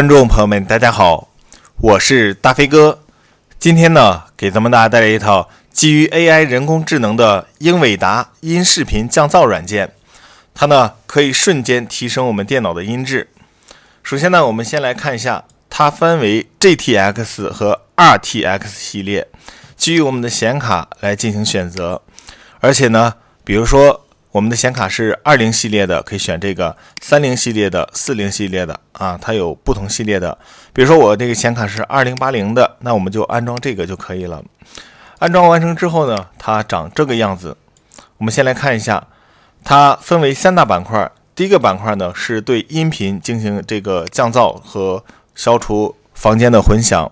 观众朋友们，大家好，我是大飞哥。今天呢，给咱们大家带来一套基于 AI 人工智能的英伟达音视频降噪软件。它呢可以瞬间提升我们电脑的音质。首先呢，我们先来看一下，它分为 GTX 和 RTX 系列，基于我们的显卡来进行选择。而且呢，比如说我们的显卡是20系列的，可以选这个30系列的、40系列的啊，它有不同系列的。比如说我这个显卡是2080的，那我们就安装这个就可以了。安装完成之后呢，它长这个样子。我们先来看一下，它分为3大板块。第一个板块呢是对音频进行这个降噪和消除房间的混响。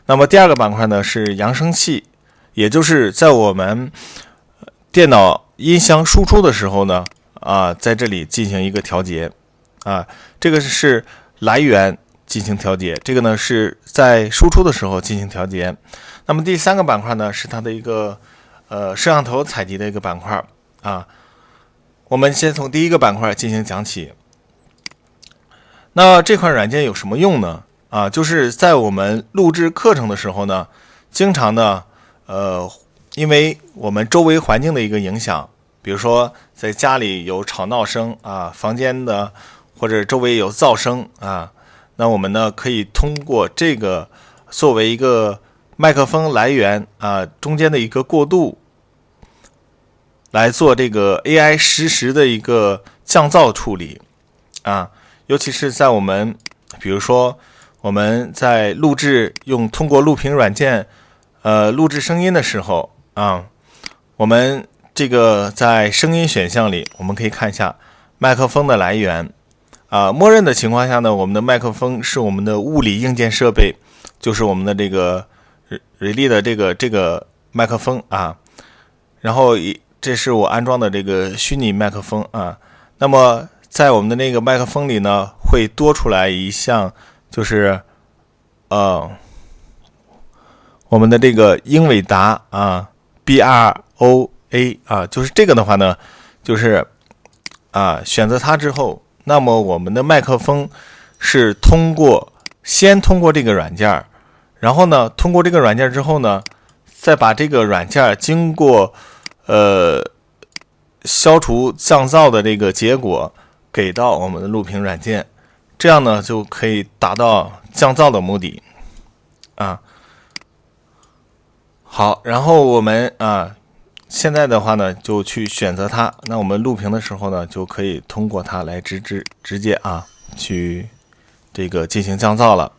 那么第二个板块呢是扬声器，也就是在我们电脑音箱输出的时候呢，在这里进行一个调节，这个是来源进行调节，这个呢是在输出的时候进行调节。那么第3个板块呢是它的一个摄像头采集的一个板块啊。我们先从第一个板块进行讲起。那这款软件有什么用呢？就是在我们录制课程的时候呢，经常呢，因为我们周围环境的一个影响，比如说在家里有吵闹声房间的或者周围有噪声那我们呢可以通过这个作为一个麦克风来源中间的一个过渡，来做这个 AI 实时的一个降噪处理尤其是在我们比如说我们在录制通过录屏软件录制声音的时候我们这个在声音选项里，我们可以看一下麦克风的来源默认的情况下呢，我们的麦克风是我们的物理硬件设备，就是我们的这个Relay的这个麦克风然后这是我安装的这个虚拟麦克风那么在我们的那个麦克风里呢，会多出来一项，就是我们的这个英伟达BROA 就是这个的话呢，就是选择它之后，那么我们的麦克风是先通过这个软件，然后呢，通过这个软件之后呢，再把这个软件经过消除降噪的这个结果给到我们的录屏软件，这样呢就可以达到降噪的目的好，然后我们现在的话呢就去选择它，那我们录屏的时候呢就可以通过它来直接去这个进行降噪了。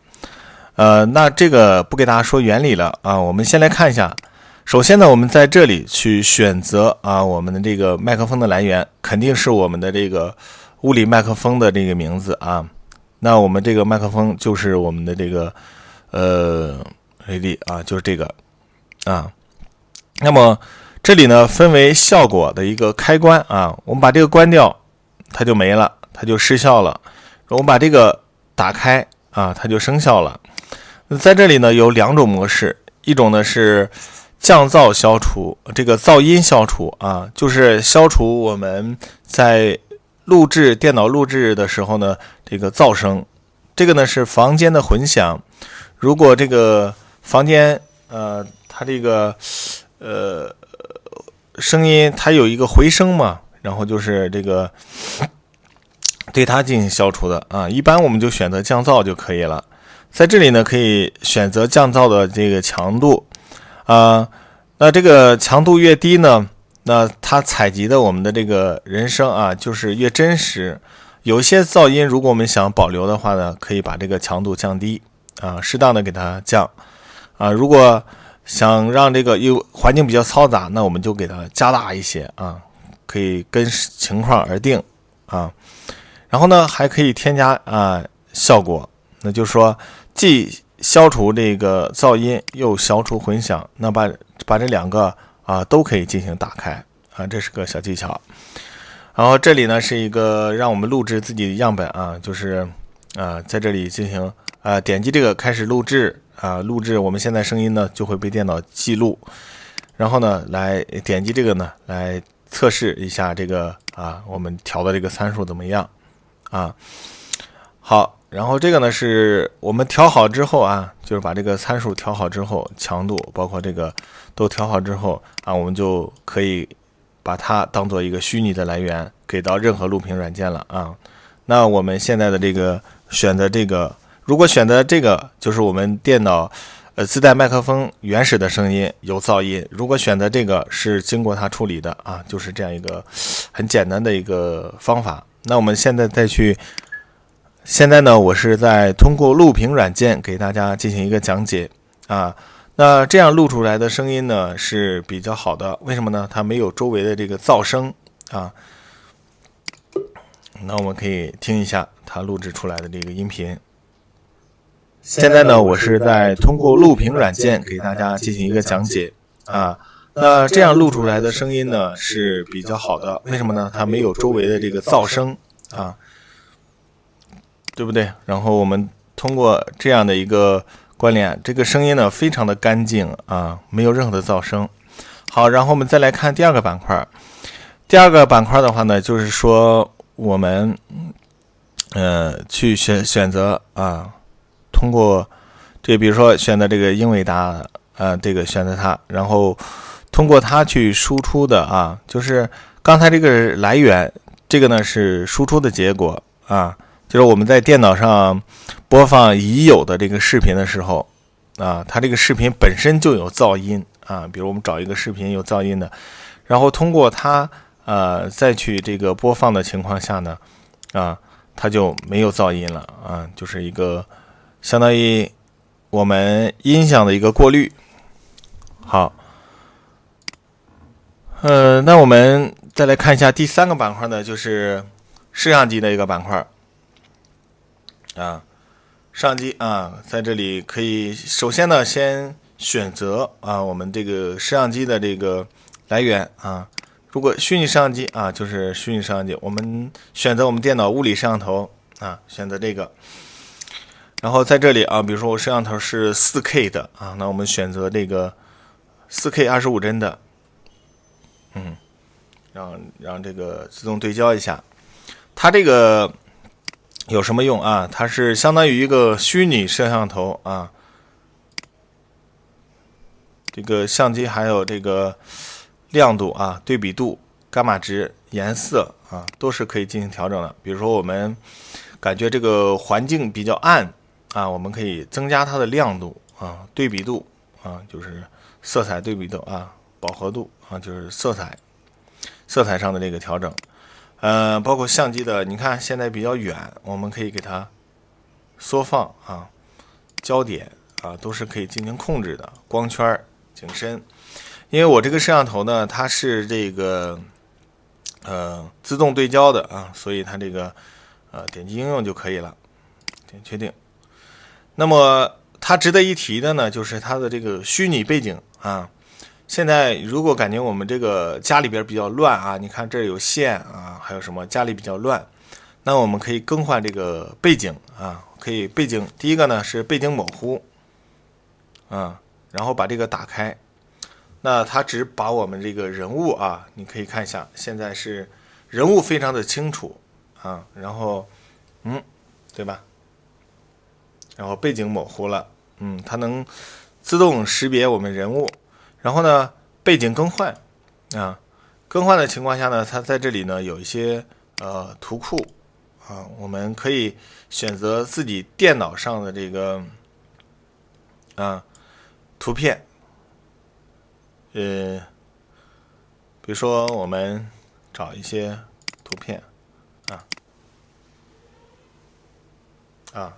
那这个不给大家说原理了我们先来看一下。首先呢，我们在这里去选择我们的这个麦克风的来源，肯定是我们的这个物理麦克风的这个名字那我们这个麦克风就是我们的这个Relay就是这个那么这里呢分为效果的一个开关我们把这个关掉，它就没了，它就失效了。我们把这个打开它就生效了。在这里呢有2种模式，一种呢是降噪消除，这个噪音消除就是消除我们在电脑录制的时候呢这个噪声。这个呢是房间的混响，如果这个房间它这个声音它有一个回声嘛，然后就是这个对它进行消除的一般我们就选择降噪就可以了。在这里呢可以选择降噪的这个强度那这个强度越低呢，那它采集的我们的这个人声就是越真实。有一些噪音如果我们想保留的话呢，可以把这个强度降低适当的给它降如果想让这个环境比较嘈杂，那我们就给它加大一些可以跟情况而定然后呢还可以添加效果，那就是说既消除这个噪音又消除混响，那把这2个都可以进行打开这是个小技巧。然后这里呢是一个让我们录制自己的样本就是在这里进行点击这个开始录制录制我们现在声音呢就会被电脑记录，然后呢来点击这个呢来测试一下这个我们调的这个参数怎么样好，然后这个呢是我们调好之后啊，就是把这个参数调好之后，强度包括这个都调好之后啊，我们就可以把它当做一个虚拟的来源给到任何录屏软件了啊。那我们现在的这个选择这个，如果选择这个，就是我们电脑自带麦克风原始的声音有噪音，如果选择这个是经过它处理的啊，就是这样一个很简单的一个方法。那我们现在呢，我是在通过录屏软件给大家进行一个讲解啊。那这样录出来的声音呢是比较好的，为什么呢？它没有周围的这个噪声啊。那我们可以听一下它录制出来的这个音频。现在呢，我是在通过录屏软件给大家进行一个讲解啊。那这样录出来的声音呢是比较好的，为什么呢？它没有周围的这个噪声啊，对不对？然后我们通过这样的一个关联，这个声音呢非常的干净啊，没有任何的噪声。好，然后我们再来看第二个板块。第二个板块的话呢，就是说我们去选择啊。通过这比如说选择这个英伟达这个选择它，然后通过它去输出的啊，就是刚才这个来源，这个呢是输出的结果啊，就是我们在电脑上播放已有的这个视频的时候啊，它这个视频本身就有噪音啊，比如我们找一个视频有噪音的，然后通过它再去这个播放的情况下呢啊，它就没有噪音了啊，就是一个相当于我们音响的一个过滤。好，那我们再来看一下第三个板块呢，就是摄像机的一个板块啊。摄像机啊，在这里可以首先呢，先选择啊我们这个摄像机的这个来源啊。如果虚拟摄像机啊，就是虚拟摄像机，我们选择我们电脑物理摄像头啊，选择这个。然后在这里啊，比如说我摄像头是 4K 的啊，那我们选择这个 4K 25帧的，让这个自动对焦一下。它这个有什么用啊？它是相当于一个虚拟摄像头啊。这个相机还有这个亮度啊、对比度、伽马值、颜色啊，都是可以进行调整的。比如说我们感觉这个环境比较暗啊，我们可以增加它的亮度啊、对比度啊，就是色彩对比度啊、饱和度啊，就是色彩上的这个调整。包括相机的，你看现在比较远，我们可以给它缩放啊、焦点啊，都是可以进行控制的。光圈、景深，因为我这个摄像头呢，它是这个自动对焦的啊，所以它这个点击应用就可以了，点确定。那么它值得一提的呢，就是它的这个虚拟背景啊。现在如果感觉我们这个家里边比较乱啊，你看这有线啊，还有什么家里比较乱，那我们可以更换这个背景啊，可以背景第一个呢是背景模糊啊，然后把这个打开，那它只把我们这个人物啊，你可以看一下，现在是人物非常的清楚啊，然后对吧？然后背景模糊了，它能自动识别我们人物。然后呢，背景更换啊，更换的情况下呢，它在这里呢有一些图库啊，我们可以选择自己电脑上的这个图片，比如说我们找一些图片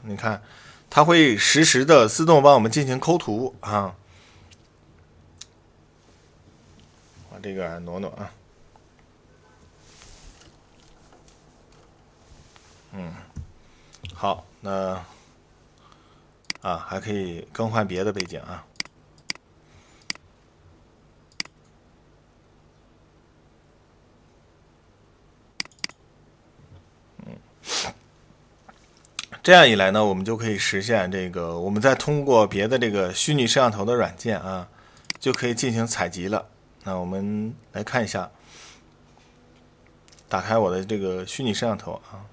你看，它会实时的自动帮我们进行抠图啊。把这个挪挪啊，好，那还可以更换别的背景啊。这样一来呢，我们就可以实现这个，我们再通过别的这个虚拟摄像头的软件啊，就可以进行采集了。那我们来看一下，打开我的这个虚拟摄像头啊，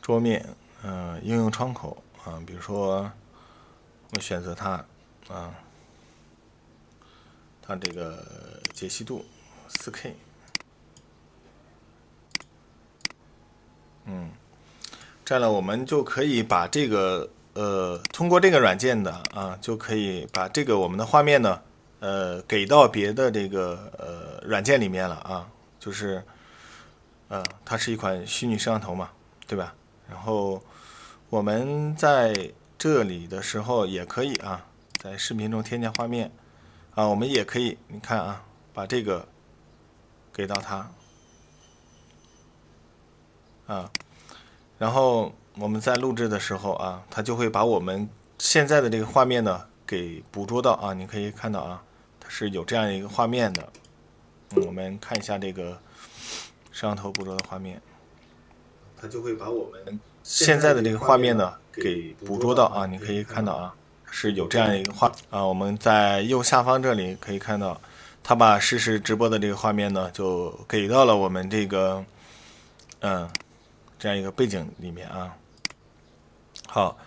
桌面，应用窗口啊，比如说我选择它啊，它这个解析度4K，这样呢，我们就可以把这个通过这个软件的啊，就可以把这个我们的画面呢，给到别的这个软件里面了啊，就是它是一款虚拟摄像头嘛，对吧？然后我们在这里的时候也可以啊，在视频中添加画面啊，我们也可以，你看啊，把这个给到它啊。然后我们在录制的时候啊，它就会把我们现在的这个画面呢给捕捉到啊。你可以看到啊，它是有这样一个画面的。我们看一下这个摄像头捕捉的画面，它就会把我们现在的这个画面呢给捕捉到啊。你可以看到啊，是有这样一个画啊。我们在右下方这里可以看到，它把实时直播的这个画面呢就给到了我们这个这样一个背景里面啊。好，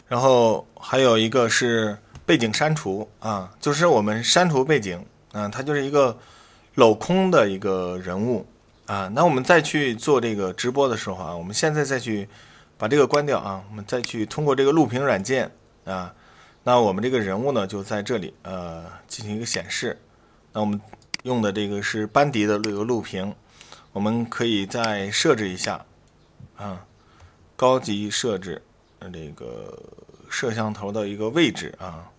然后还有一个是背景删除啊，就是我们删除背景啊，它就是一个镂空的一个人物啊。那我们再去做这个直播的时候啊，我们现在再去把这个关掉啊，我们再去通过这个录屏软件啊，那我们这个人物呢就在这里进行一个显示。那我们用的这个是班迪的这个录屏，我们可以再设置一下啊，高级设置这个摄像头的一个位置啊。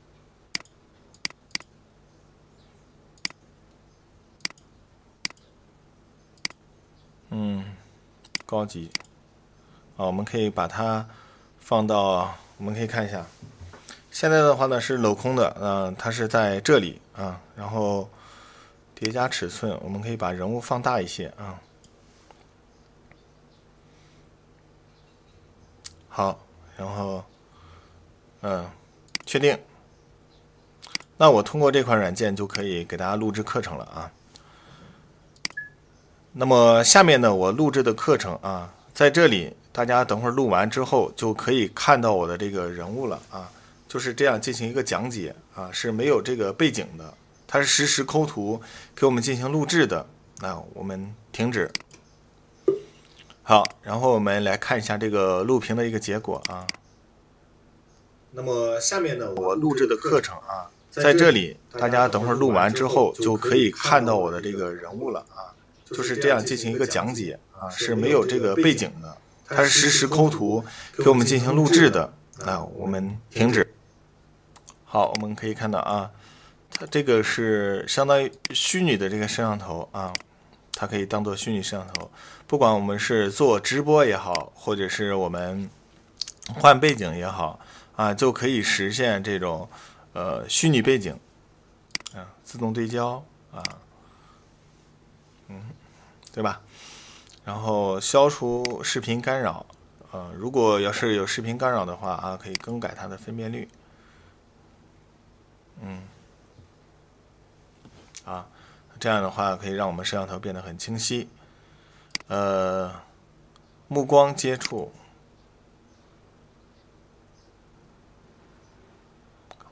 高级啊，我们可以把它放到，我们可以看一下，现在的话呢是镂空的，它是在这里啊，然后叠加尺寸，我们可以把人物放大一些啊。好，然后确定。那我通过这款软件就可以给大家录制课程了啊。那么下面呢，我录制的课程啊，在这里大家等会儿录完之后就可以看到我的这个人物了啊，就是这样进行一个讲解啊，是没有这个背景的，它是实时抠图给我们进行录制的。那我们停止。好，然后我们来看一下这个录屏的一个结果啊。那么下面呢，我录制的课程啊，在这里大家等会儿录完之后就可以看到我的这个人物了啊，就是这样进行一个讲解啊，是没有这个背景的，它是实时抠图给我们进行录制的。那我们停止。好，我们可以看到啊，它这个是相当于虚拟的这个摄像头啊，它可以当做虚拟摄像头，不管我们是做直播也好，或者是我们换背景也好啊，就可以实现这种虚拟背景啊，自动对焦啊，对吧？然后消除视频干扰，如果要是有视频干扰的话啊，可以更改它的分辨率。这样的话可以让我们摄像头变得很清晰。目光接触，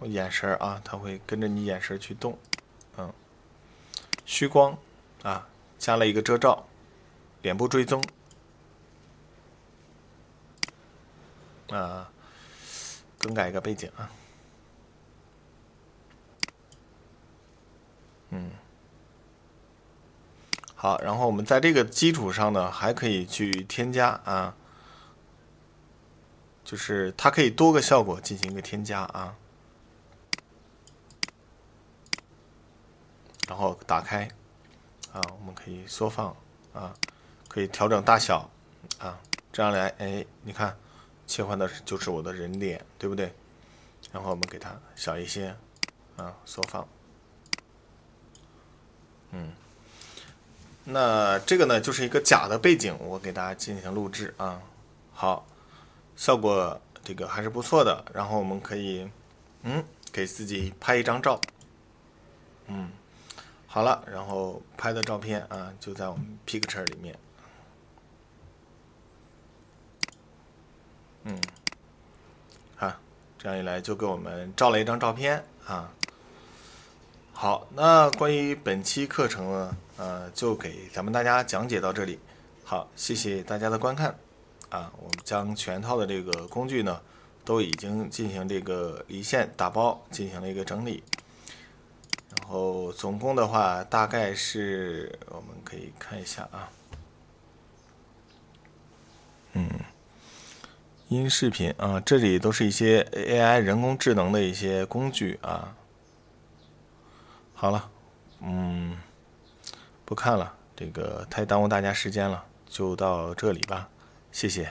眼神啊，它会跟着你眼神去动。虚光啊，加了一个遮罩，脸部追踪啊，更改一个背景啊。好，然后我们在这个基础上呢，还可以去添加啊，就是它可以多个效果进行一个添加啊。然后打开啊，我们可以缩放啊，可以调整大小啊，这样来，哎，你看切换的就是我的人脸，对不对？然后我们给它小一些啊，缩放。那这个呢，就是一个假的背景，我给大家进行录制啊。好，效果这个还是不错的。然后我们可以，给自己拍一张照。好了，然后拍的照片啊，就在我们 Picture 里面。这样一来就给我们照了一张照片啊。好，那关于本期课程呢，就给咱们大家讲解到这里。好，谢谢大家的观看啊。我们将全套的这个工具呢，都已经进行这个离线打包，进行了一个整理。然后总共的话，大概是我们可以看一下啊。音视频啊，这里都是一些 AI 人工智能的一些工具啊。好了，不看了，这个太耽误大家时间了，就到这里吧，谢谢。